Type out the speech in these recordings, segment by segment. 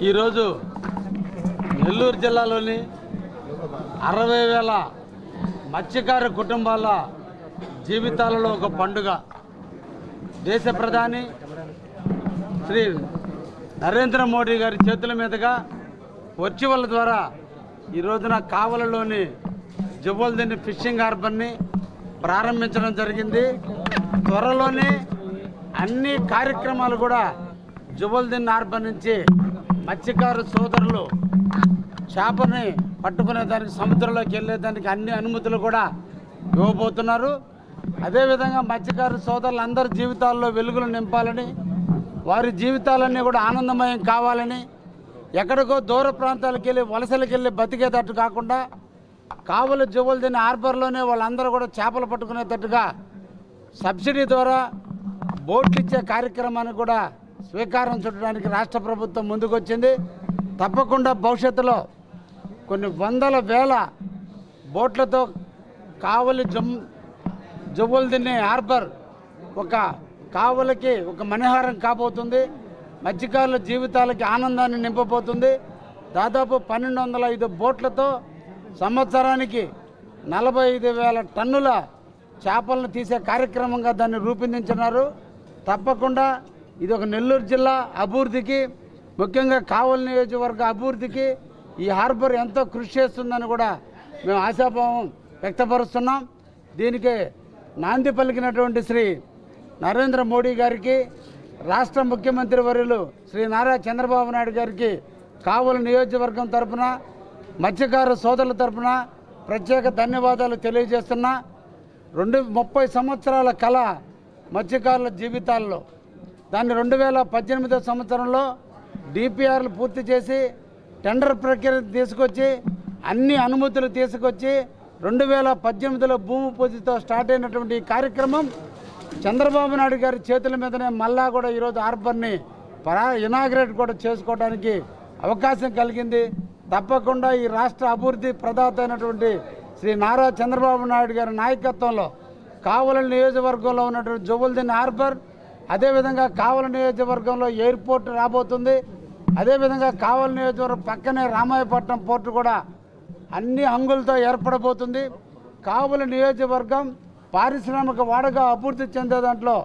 ఈరోజు నెల్లూరు జిల్లాలోని 60,000 మత్స్యకార కుటుంబాల జీవితాలలో ఒక పండుగ. దేశ ప్రధాని శ్రీ నరేంద్ర మోడీ గారి చేతుల మీదుగా వర్చువల్ ద్వారా ఈ రోజున కావలలోని జువ్వల్దిన్ని ఫిషింగ్ హార్బర్ని ప్రారంభించడం జరిగింది. త్వరలోనే అన్ని కార్యక్రమాలు కూడా జువ్వల్దిన్ని హార్బర్ నుంచి మత్స్యకారు సోదరులు చేపని పట్టుకునేదానికి, సముద్రంలోకి వెళ్ళేదానికి అన్ని అనుమతులు కూడా ఇవ్వబోతున్నారు. అదేవిధంగా మత్స్యకారు సోదరులందరి జీవితాల్లో వెలుగులు నింపాలని, వారి జీవితాలన్నీ కూడా ఆనందమయం కావాలని, ఎక్కడికో దూర ప్రాంతాలకు వెళ్ళి వలసలకు వెళ్ళి బతికేటట్టు కాకుండా కావలి జువ్వల్దిన్ని హార్బర్లోనే వాళ్ళందరూ కూడా చేపలు పట్టుకునేటట్టుగా సబ్సిడీ ద్వారా బోట్లు ఇచ్చే కార్యక్రమాన్ని కూడా స్వీకారం చుట్టడానికి రాష్ట్ర ప్రభుత్వం ముందుకొచ్చింది. తప్పకుండా భవిష్యత్తులో కొన్ని వందల వేల బోట్లతో కావలి జువ్వల్దిన్ని హార్బర్ కావలికి ఒక మణిహారం కాబోతుంది. మత్స్యకారుల జీవితాలకి ఆనందాన్ని నింపబోతుంది. దాదాపు 1,205 బోట్లతో సంవత్సరానికి 45,000 టన్నుల చేపలను తీసే కార్యక్రమంగా దాన్ని రూపొందించున్నారు. తప్పకుండా ఇది ఒక నెల్లూరు జిల్లా అభివృద్ధికి, ముఖ్యంగా కావలి నియోజకవర్గ అభివృద్ధికి ఈ హార్బర్ ఎంతో కృషి చేస్తుందని కూడా మేము ఆశాభావం వ్యక్తపరుస్తున్నాం. దీనికి నాంది పలికినటువంటి శ్రీ నరేంద్ర మోడీ గారికి, రాష్ట్ర ముఖ్యమంత్రి వర్యులు శ్రీ నారా చంద్రబాబు నాయుడు గారికి కావలి నియోజకవర్గం తరఫున, మత్స్యకార సోదరుల తరఫున ప్రత్యేక ధన్యవాదాలు తెలియజేస్తున్నా. 30 సంవత్సరాల కళ మత్స్యకారుల జీవితాల్లో, దాన్ని 2018 సంవత్సరంలో డిపిఆర్లు పూర్తి చేసి టెండర్ ప్రక్రియ తీసుకొచ్చి అన్ని అనుమతులు తీసుకొచ్చి 2018లో భూమి పూజతో స్టార్ట్ అయినటువంటి ఈ కార్యక్రమం చంద్రబాబు నాయుడు గారి చేతుల మీదనే మళ్ళా కూడా ఈరోజు హార్బర్ని ఇనాగ్రేట్ కూడా చేసుకోవడానికి అవకాశం కలిగింది. తప్పకుండా ఈ రాష్ట్ర అభివృద్ధి ప్రదాత అయినటువంటి శ్రీ నారా చంద్రబాబు నాయుడు గారి నాయకత్వంలో కావలి నియోజకవర్గంలో ఉన్నటువంటి జువ్వల్దిన్ని హార్బర్, అదేవిధంగా కావలి నియోజకవర్గంలో ఎయిర్పోర్ట్ రాబోతుంది. అదేవిధంగా కావలి నియోజకవర్గం పక్కనే రామాయపట్నం పోర్టు కూడా అన్ని హంగులతో ఏర్పడబోతుంది. కావలి నియోజకవర్గం పారిశ్రామిక వాడగా అభివృద్ధి చెందే దాంట్లో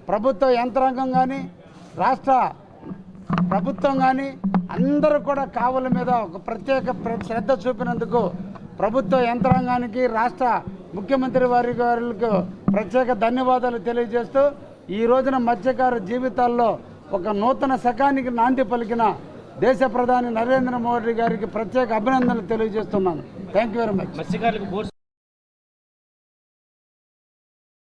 ప్రభుత్వ యంత్రాంగం కానీ, రాష్ట్ర ప్రభుత్వం కానీ అందరూ కూడా కావలి మీద ఒక ప్రత్యేక శ్రద్ధ చూపినందుకు ప్రభుత్వ యంత్రాంగానికి, రాష్ట్ర ముఖ్యమంత్రి వారికి ప్రత్యేక ధన్యవాదాలు తెలియజేస్తూ, ఈ రోజున మత్స్యకార జీవితాల్లో ఒక నూతన శకానికి నాంది పలికిన దేశ ప్రధాని నరేంద్ర మోడీ గారికి ప్రత్యేక అభినందనలు తెలియజేస్తున్నాను. Thank you very much.